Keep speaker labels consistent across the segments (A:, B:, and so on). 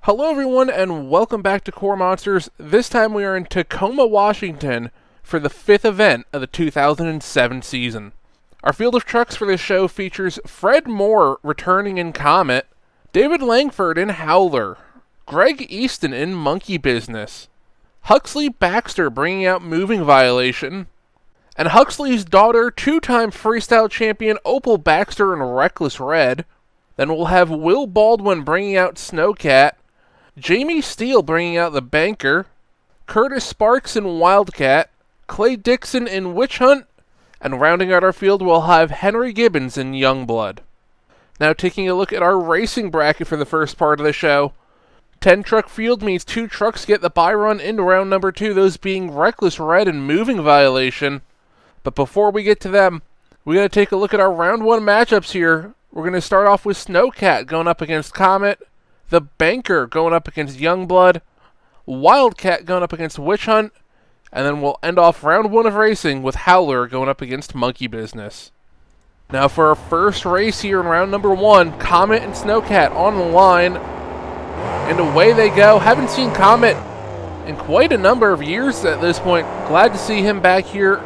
A: Hello everyone and welcome back to KORR Monsters. This time we are in Tacoma, Washington for the 5th event of the 2007 season. Our field of trucks for this show features Fred Moore returning in Comet, David Langford in Howler, Greg Easton in Monkey Business, Huxley Baxter bringing out Moving Violation, and Huxley's daughter, two-time freestyle champion Opal Baxter in Reckless Red. Then we'll have Will Baldwin bringing out Snowcat, Jamie Steele bringing out the Banker, Curtis Sparks in Wildcat, Clay Dixon in Witch Hunt, and rounding out our field we'll have Henry Gibbons in Youngblood. Now taking a look at our racing bracket for the first part of the show. 10-truck field means 2 trucks get the bye run into round number 2, those being Reckless Red and Moving Violation. But before we get to them, we're going to take a look at our round 1 matchups here. We're going to start off with Snowcat going up against Comet, the Banker going up against Youngblood, Wildcat going up against Witch Hunt, and then we'll end off round 1 of racing with Howler going up against Monkey Business. Now for our first race here in round number 1, Comet and Snowcat on the line, and away they go. Haven't seen Comet in quite a number of years at this point. Glad to see him back here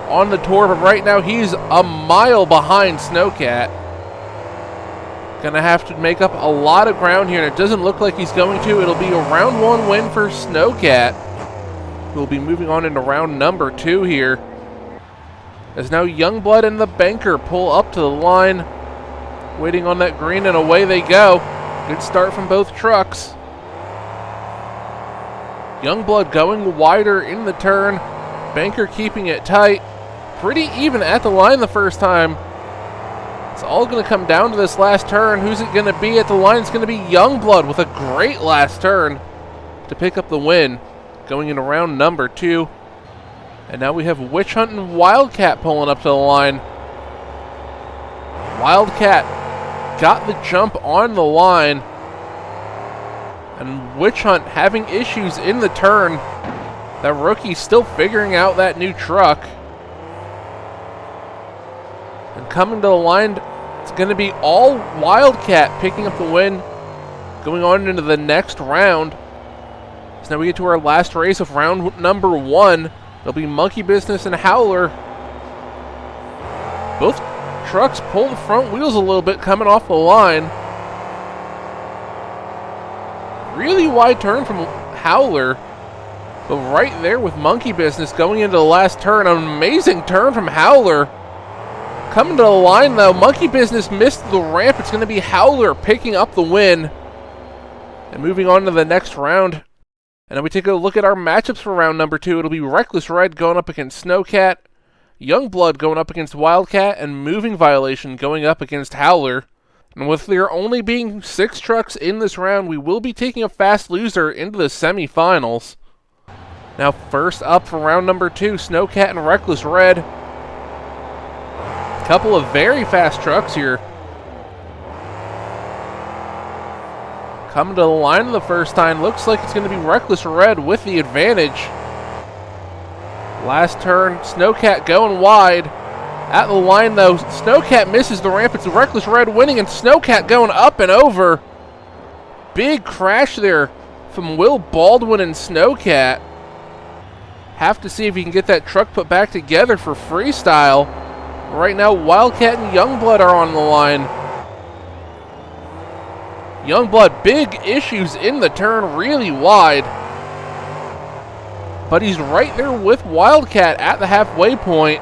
A: on the tour, but right now he's a mile behind Snowcat. Gonna have to make up a lot of ground here, and it doesn't look like he's going to. It'll be a round 1 win for Snowcat, who will be moving on into round number 2 here. As now Youngblood and the Banker pull up to the line, waiting on that green, and away they go. Good start from both trucks. Youngblood going wider in the turn, Banker keeping it tight. Pretty even at the line the first time. It's all going to come down to this last turn. Who's it going to be at the line? It's going to be Youngblood with a great last turn to pick up the win, going into round number 2. And now we have Witch Hunt and Wildcat pulling up to the line. Wildcat got the jump on the line, and Witch Hunt having issues in the turn. That rookie's still figuring out that new truck. And coming to the line, it's going to be all Wildcat picking up the win, going on into the next round. So now we get to our last race of round number 1. It'll be Monkey Business and Howler. Both trucks pull the front wheels a little bit coming off the line. Really wide turn from Howler, but right there with Monkey Business going into the last turn. An amazing turn from Howler. Coming to the line though, Monkey Business missed the ramp. It's going to be Howler picking up the win and moving on to the next round. And then we take a look at our matchups for round number 2. It'll be Reckless Red going up against Snowcat, Youngblood going up against Wildcat, and Moving Violation going up against Howler. And with there only being 6 trucks in this round, we will be taking a fast loser into the semifinals. Now first up for round number 2, Snowcat and Reckless Red. Couple of very fast trucks here. Coming to the line the first time, looks like it's going to be Reckless Red with the advantage. Last turn, Snowcat going wide. At the line though, Snowcat misses the ramp. It's Reckless Red winning, and Snowcat going up and over. Big crash there from Will Baldwin and Snowcat. Have to see if he can get that truck put back together for Freestyle. Right now, Wildcat and Youngblood are on the line. Youngblood, big issues in the turn, really wide. But he's right there with Wildcat at the halfway point.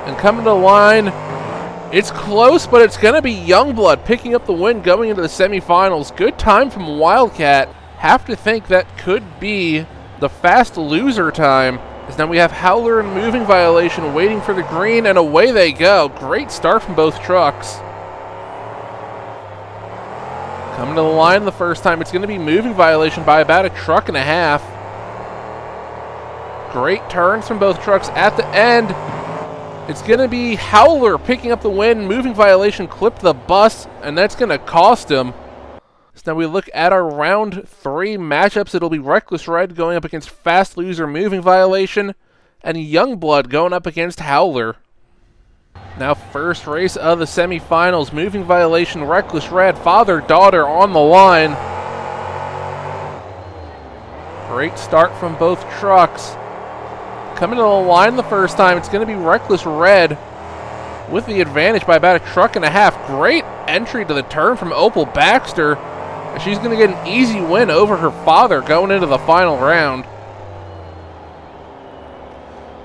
A: And coming to the line, it's close, but it's going to be Youngblood picking up the win going into the semifinals. Good time from Wildcat. Have to think that could be the fast loser time. As now we have Howler and Moving Violation waiting for the green, and away they go. Great start from both trucks. Coming to the line the first time, it's going to be Moving Violation by about a truck and a half. Great turns from both trucks at the end. It's going to be Howler picking up the win. Moving Violation clipped the bus, and that's going to cost him. So now we look at our round 3 matchups. It'll be Reckless Red going up against fast loser Moving Violation, and Youngblood going up against Howler. Now first race of the semifinals. Moving violation, reckless red, father-daughter on the line. Great start from both trucks. Coming to the line the first time, it's going to be reckless red with the advantage by about a truck and a half. Great entry to the turn from Opal Baxter. And she's going to get an easy win over her father going into the final round.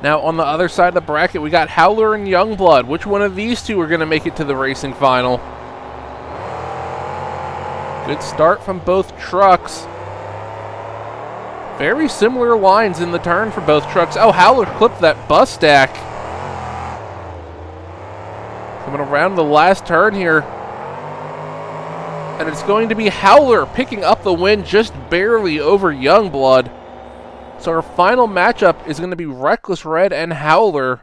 A: Now on the other side of the bracket, we got Howler and Youngblood. Which one of these two are going to make it to the racing final? Good start from both trucks. Very similar lines in the turn for both trucks. Oh, Howler clipped that bus stack. Coming around the last turn here. And it's going to be Howler picking up the win just barely over Youngblood. So our final matchup is going to be Reckless Red and Howler.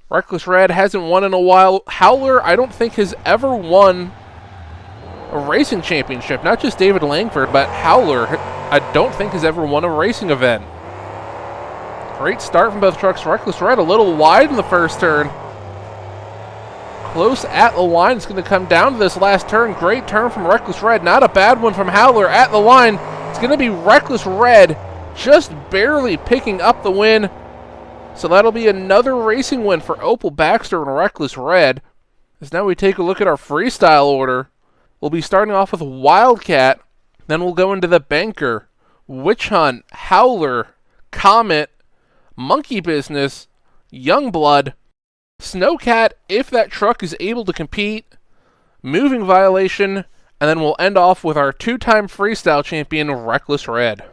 A: Reckless Red hasn't won in a while. Howler, I don't think, has ever won a racing championship. Not just David Langford, but Howler, I don't think, has ever won a racing event. Great start from both trucks. Reckless Red a little wide in the first turn. Close at the line. It's going to come down to this last turn. Great turn from Reckless Red. Not a bad one from Howler at the line. It's going to be Reckless Red just barely picking up the win. So that'll be another racing win for Opal Baxter and Reckless Red. As now we take a look at our freestyle order. We'll be starting off with Wildcat. Then we'll go into the Banker, Witch Hunt, Howler, Comet, Monkey Business, Youngblood, Snowcat, if that truck is able to compete, Moving Violation, and then we'll end off with our two-time freestyle champion, Reckless Red.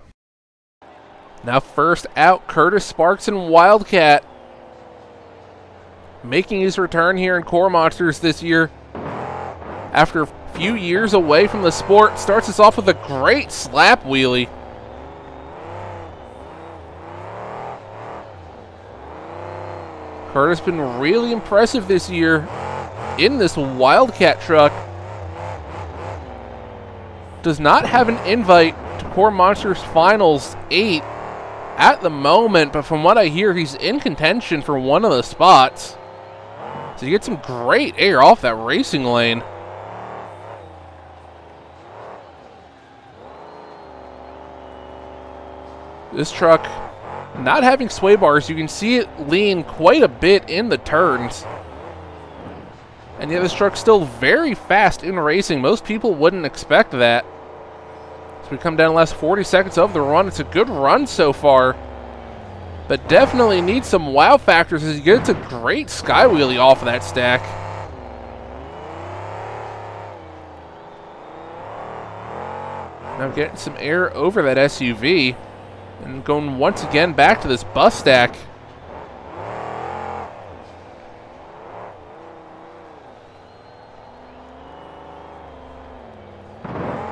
A: Now first out, Curtis Sparks and Wildcat. Making his return here in KORR Monsters this year. After a few years away from the sport, starts us off with a great slap wheelie. Curtis been really impressive this year in this Wildcat truck. Does not have an invite to KORR Monsters Finals 8 at the moment, but from what I hear, he's in contention for one of the spots. So you get some great air off that racing lane. This truck not having sway bars, you can see it lean quite a bit in the turns. And yet this truck's still very fast in racing. Most people wouldn't expect that. As we come down the last 40 seconds of the run, it's a good run so far. But definitely needs some wow factors as he gets a great sky wheelie off of that stack. Now getting some air over that SUV. And going once again back to this bus stack.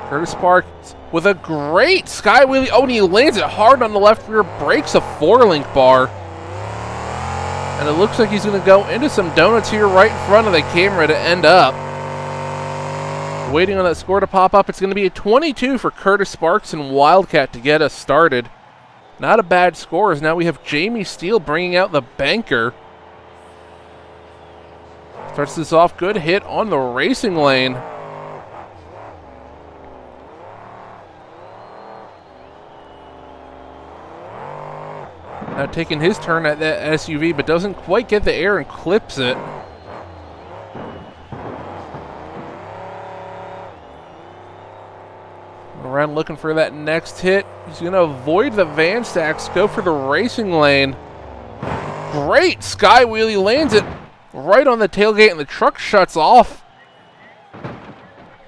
A: Curtis Sparks with a great sky wheelie. Oh, and he lands it hard on the left rear, breaks a 4-link bar. And it looks like he's going to go into some donuts here right in front of the camera to end up. Waiting on that score to pop up. It's going to be a 22 for Curtis Sparks and Wildcat to get us started. Not a bad score, as now we have Jamie Steele bringing out the Banker. Starts this off, good hit on the racing lane. Now taking his turn at that SUV, but doesn't quite get the air and clips it. Around looking for that next hit. He's going to avoid the van stacks, go for the racing lane. Great sky wheelie, lands it right on the tailgate, and the truck shuts off.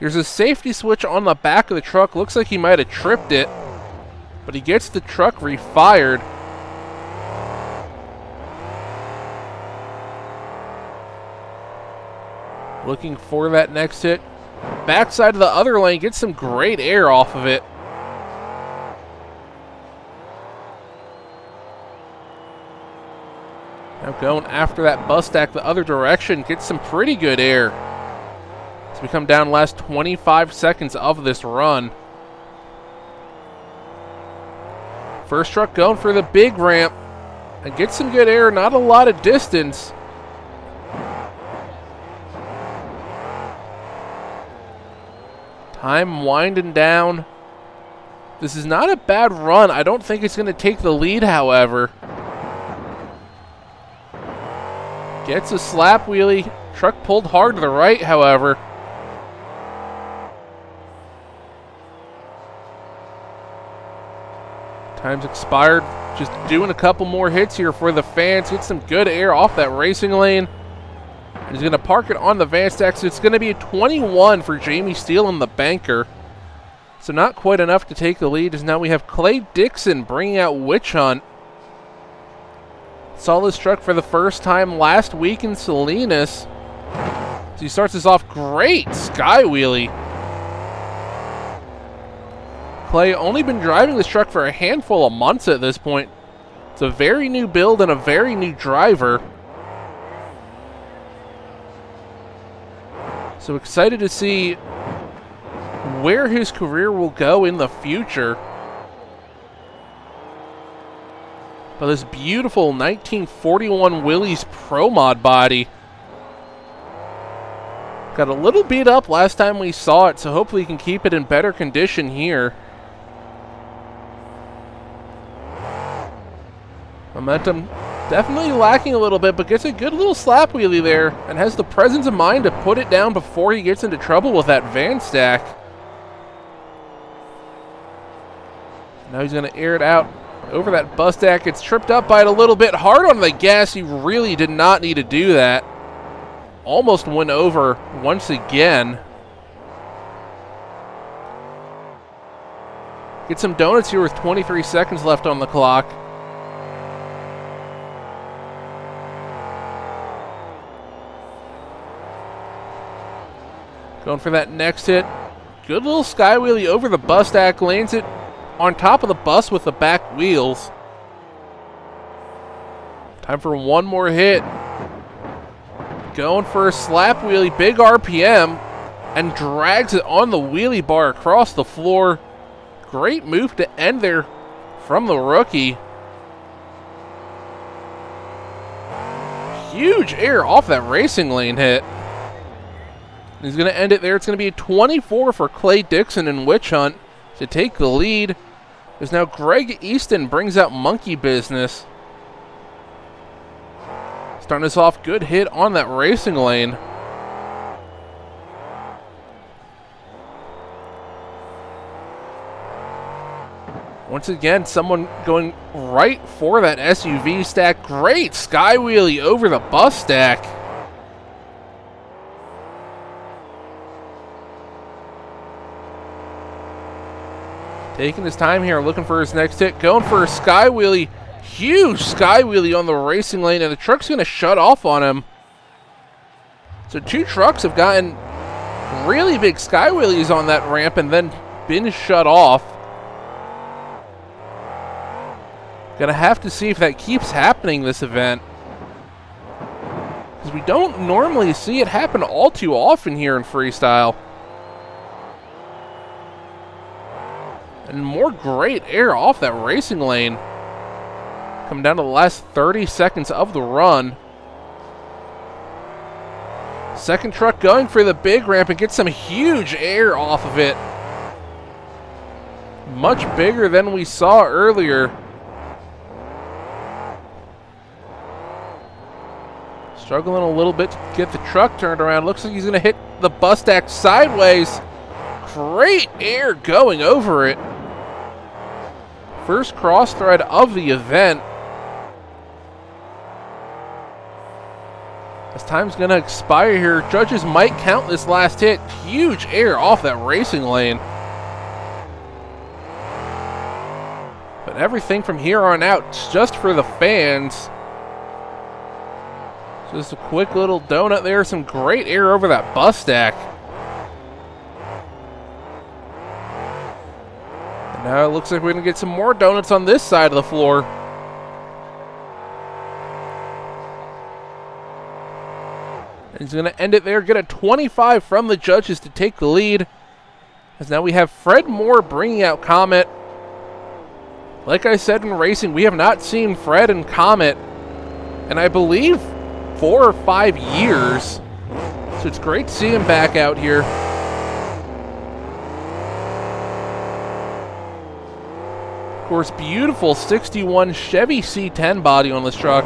A: There's a safety switch on the back of the truck. Looks like he might have tripped it, but he gets the truck refired. Looking for that next hit. Backside of the other lane, gets some great air off of it. Now going after that bus stack the other direction, gets some pretty good air. As we come down the last 25 seconds of this run. First truck going for the big ramp and gets some good air, not a lot of distance. Time winding down. This is not a bad run. I don't think it's going to take the lead, however. Gets a slap wheelie. Truck pulled hard to the right, however. Time's expired. Just doing a couple more hits here for the fans. Get some good air off that racing lane. He's going to park it on the van stack, so it's going to be a 21 for Jamie Steele in the banker. So not quite enough to take the lead, as now we have Clay Dixon bringing out Witch Hunt. Saw this truck for the first time last week in Salinas. So he starts us off great. Sky wheelie. Clay only been driving this truck for a handful of months at this point. It's a very new build and a very new driver. So excited to see where his career will go in the future. But this beautiful 1941 Willys Pro Mod body. Got a little beat up last time we saw it, so hopefully he can keep it in better condition here. Momentum definitely lacking a little bit, but gets a good little slap wheelie there and has the presence of mind to put it down before he gets into trouble with that van stack. Now he's going to air it out over that bus stack. Gets tripped up by it a little bit. Hard on the gas. He really did not need to do that. Almost went over once again. Get some donuts here with 23 seconds left on the clock. Going for that next hit. Good little sky wheelie over the bus stack. Lands it on top of the bus with the back wheels. Time for one more hit. Going for a slap wheelie, big RPM, and drags it on the wheelie bar across the floor. Great move to end there from the rookie. Huge air off that racing lane hit. He's going to end it there. It's going to be a 24 for Clay Dixon and Witch Hunt to take the lead. As now Greg Easton brings out Monkey Business. Starting us off, good hit on that racing lane. Once again, someone going right for that SUV stack. Great sky wheelie over the bus stack. Taking his time here, looking for his next hit. Going for a sky wheelie. Huge sky wheelie on the racing lane, and the truck's going to shut off on him. So two trucks have gotten really big sky wheelies on that ramp and then been shut off. Gonna have to see if that keeps happening this event, because we don't normally see it happen all too often here in freestyle. And more great air off that racing lane. Coming down to the last 30 seconds of the run. Second truck going for the big ramp and gets some huge air off of it. Much bigger than we saw earlier. Struggling a little bit to get the truck turned around. Looks like he's going to hit the bus stack sideways. Great air going over it. First cross thread of the event. As time's going to expire here, judges might count this last hit. Huge air off that racing lane. But everything from here on out, just for the fans. Just a quick little donut there. Some great air over that bus stack. And now it looks like we're going to get some more donuts on this side of the floor. And he's going to end it there. Get a 25 from the judges to take the lead. As now we have Fred Moore bringing out Comet. Like I said in racing, we have not seen Fred and Comet, and I believe 4 or 5 years. So it's great to see him back out here. Of course, beautiful 61 Chevy C10 body on this truck.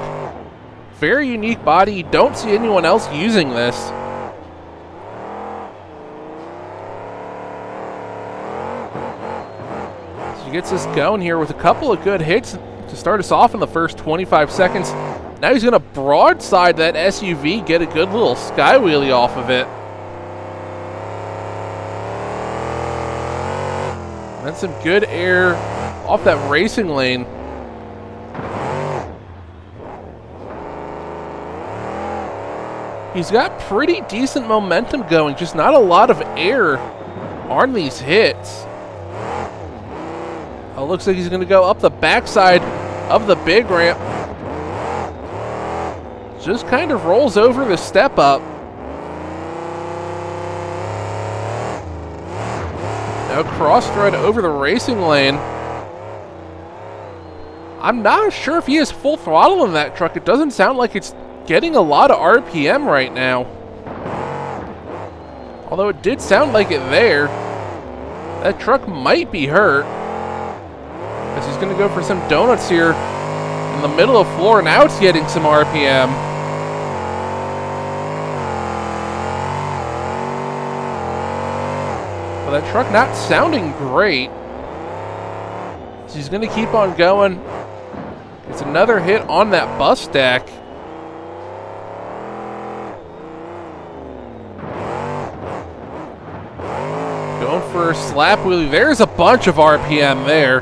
A: Very unique body. You don't see anyone else using this. So he gets us going here with a couple of good hits to start us off in the first 25 seconds. Now he's going to broadside that SUV, get a good little sky wheelie off of it. And then some good air off that racing lane. He's got pretty decent momentum going, just not a lot of air on these hits. Oh, looks like he's going to go up the backside of the big ramp. Just kind of rolls over the step up. Now cross thread over the racing lane. I'm not sure if he has full throttle in that truck. It doesn't sound like it's getting a lot of RPM right now. Although it did sound like it there. That truck might be hurt. Because he's going to go for some donuts here in the middle of floor. Now it's getting some RPM. Well, that truck not sounding great. So he's going to keep on going. It's another hit on that bus deck. Going for a slap wheelie. There's a bunch of RPM there.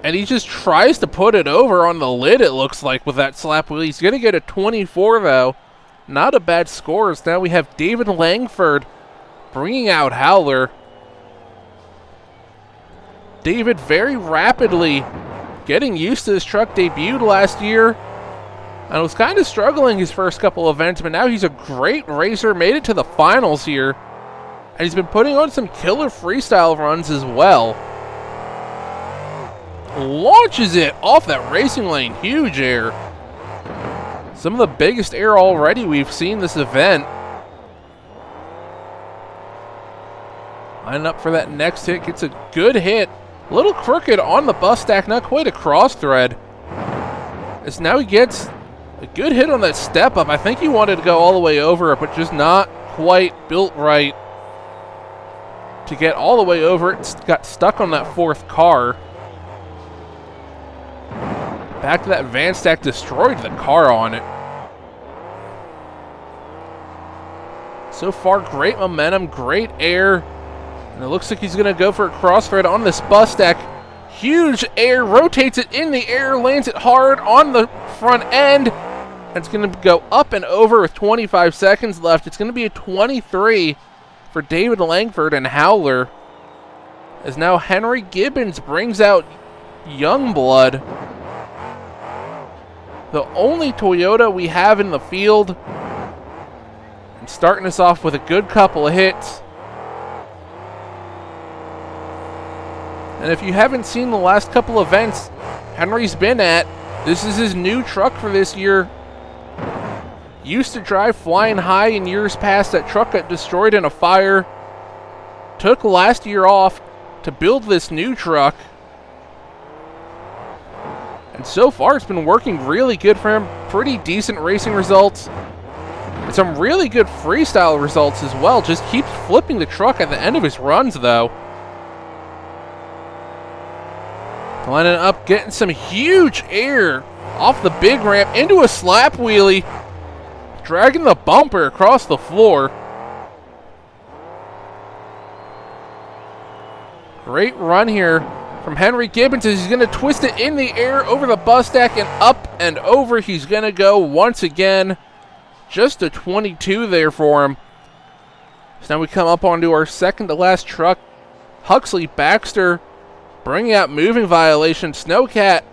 A: And he just tries to put it over on the lid, it looks like, with that slap wheelie. He's going to get a 24, though. Not a bad score. Now we have David Langford bringing out Howler. David very rapidly getting used to this truck. Debuted last year and was kind of struggling his first couple events, but now he's a great racer. Made it to the finals here. And he's been putting on some killer freestyle runs as well. Launches it off that racing lane. Huge air. Some of the biggest air already we've seen this event. Lining up for that next hit. Gets a good hit. A little crooked on the bus stack. Not quite a cross thread. As now he gets a good hit on that step up. I think he wanted to go all the way over it, but just not quite built right to get all the way over it. Got stuck on that fourth car. Back to that van stack, destroyed the car on it. So far, great momentum, great air. And it looks like he's going to go for a cross thread on this bus stack. Huge air, rotates it in the air, lands it hard on the front end. And it's going to go up and over with 25 seconds left. It's going to be a 23 for David Langford and Howler. As now Henry Gibbons brings out Youngblood. The only Toyota we have in the field. And starting us off with a good couple of hits. And if you haven't seen the last couple events Henry's been at, this is his new truck for this year. Used to drive Flying High in years past. That truck got destroyed in a fire. Took last year off to build this new truck. And so far, it's been working really good for him. Pretty decent racing results. And some really good freestyle results as well. Just keeps flipping the truck at the end of his runs, though. Lining up, getting some huge air off the big ramp into a slap wheelie. Dragging the bumper across the floor. Great run here from Henry Gibbons as he's going to twist it in the air over the bus stack and up and over. He's going to go once again. Just a 22 there for him. So now we come up onto our second to last truck. Huxley Baxter bringing out moving violation. Snowcat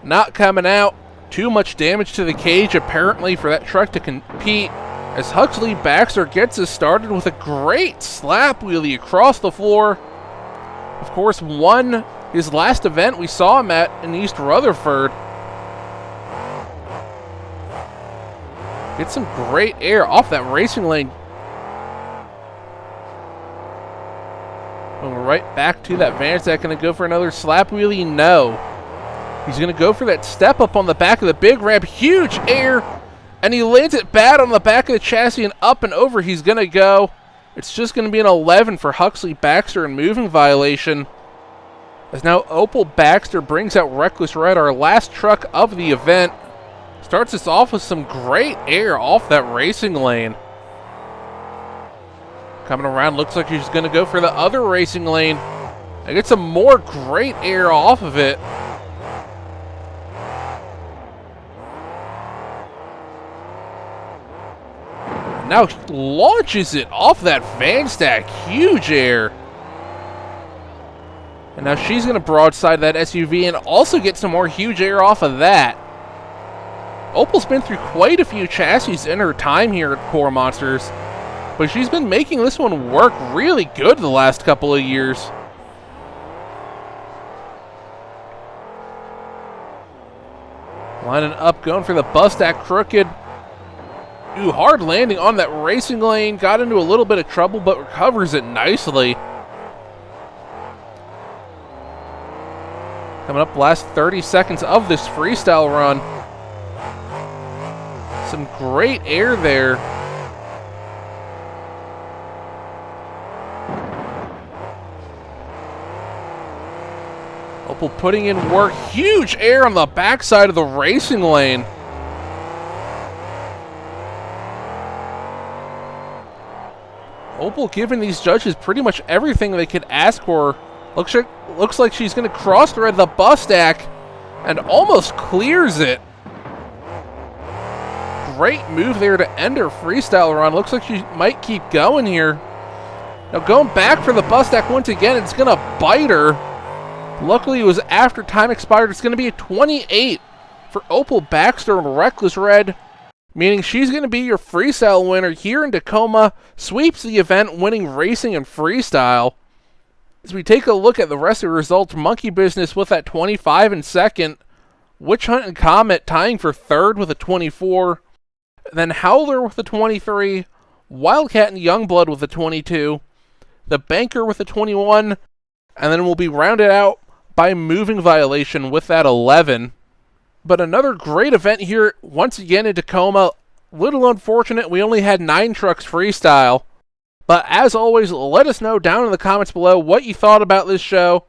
A: not coming out. Too much damage to the cage apparently for that truck to compete. As Huxley Baxter gets us started with a great slap wheelie across the floor. Of course, won his last event we saw him at in East Rutherford. Get some great air off that racing lane. right back to that Van Stack. Going to go for another slap wheelie? No. He's going to go for that step up on the back of the big ramp. Huge air. And he lands it bad on the back of the chassis, and up and over he's going to go. It's just going to be an 11 for Huxley Baxter in moving violation. As now Opal Baxter brings out Reckless Red, our last truck of the event. Starts us off with some great air off that racing lane. Coming around, looks like she's going to go for the other racing lane. And get some more great air off of it. Now launches it off that Van Stack. Huge air. And now she's going to broadside that SUV and also get some more huge air off of that. Opal's been through quite a few chassis in her time here at KORR Monsters, but she's been making this one work really good the last couple of years. Lining up, going for the bus stack crooked. Ooh, hard landing on that racing lane. Got into a little bit of trouble, but recovers it nicely. Coming up last 30 seconds of this freestyle run. Some great air there. Opal putting in work. Huge air on the backside of the racing lane. Opal giving these judges pretty much everything they could ask for. Looks like she's going to cross-thread the bus stack and almost clears it. Great move there to end her freestyle run. Looks like she might keep going here. Now going back for the bus stack once again. It's going to bite her. Luckily, it was after time expired. It's going to be a 28 for Opal Baxter and Reckless Red, meaning she's going to be your freestyle winner here in Tacoma. Sweeps the event, winning racing and freestyle. As we take a look at the rest of the results, Monkey Business with that 25 in second. Witch Hunt and Comet tying for third with a 24. Then Howler with a 23. Wildcat and Youngblood with a 22. The Banker with a 21. And then we'll be rounded out by Moving Violation with that 11. But another great event here once again in Tacoma. Little unfortunate we only had 9 trucks freestyle. But as always, let us know down in the comments below what you thought about this show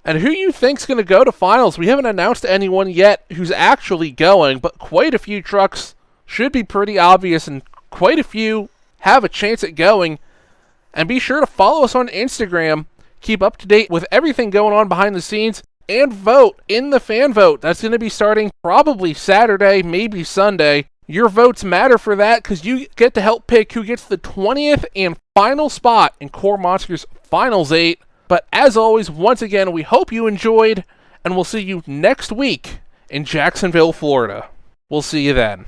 A: and who you think's going to go to finals. We haven't announced anyone yet who's actually going, but quite a few trucks should be pretty obvious and quite a few have a chance at going. And be sure to follow us on Instagram. Keep up to date with everything going on behind the scenes and vote in the fan vote. That's going to be starting probably Saturday, maybe Sunday. Your votes matter for that because you get to help pick who gets the 20th and final spot in KORR Monsters Finals 8. But as always, once again, we hope you enjoyed, and we'll see you next week in Jacksonville, Florida. We'll see you then.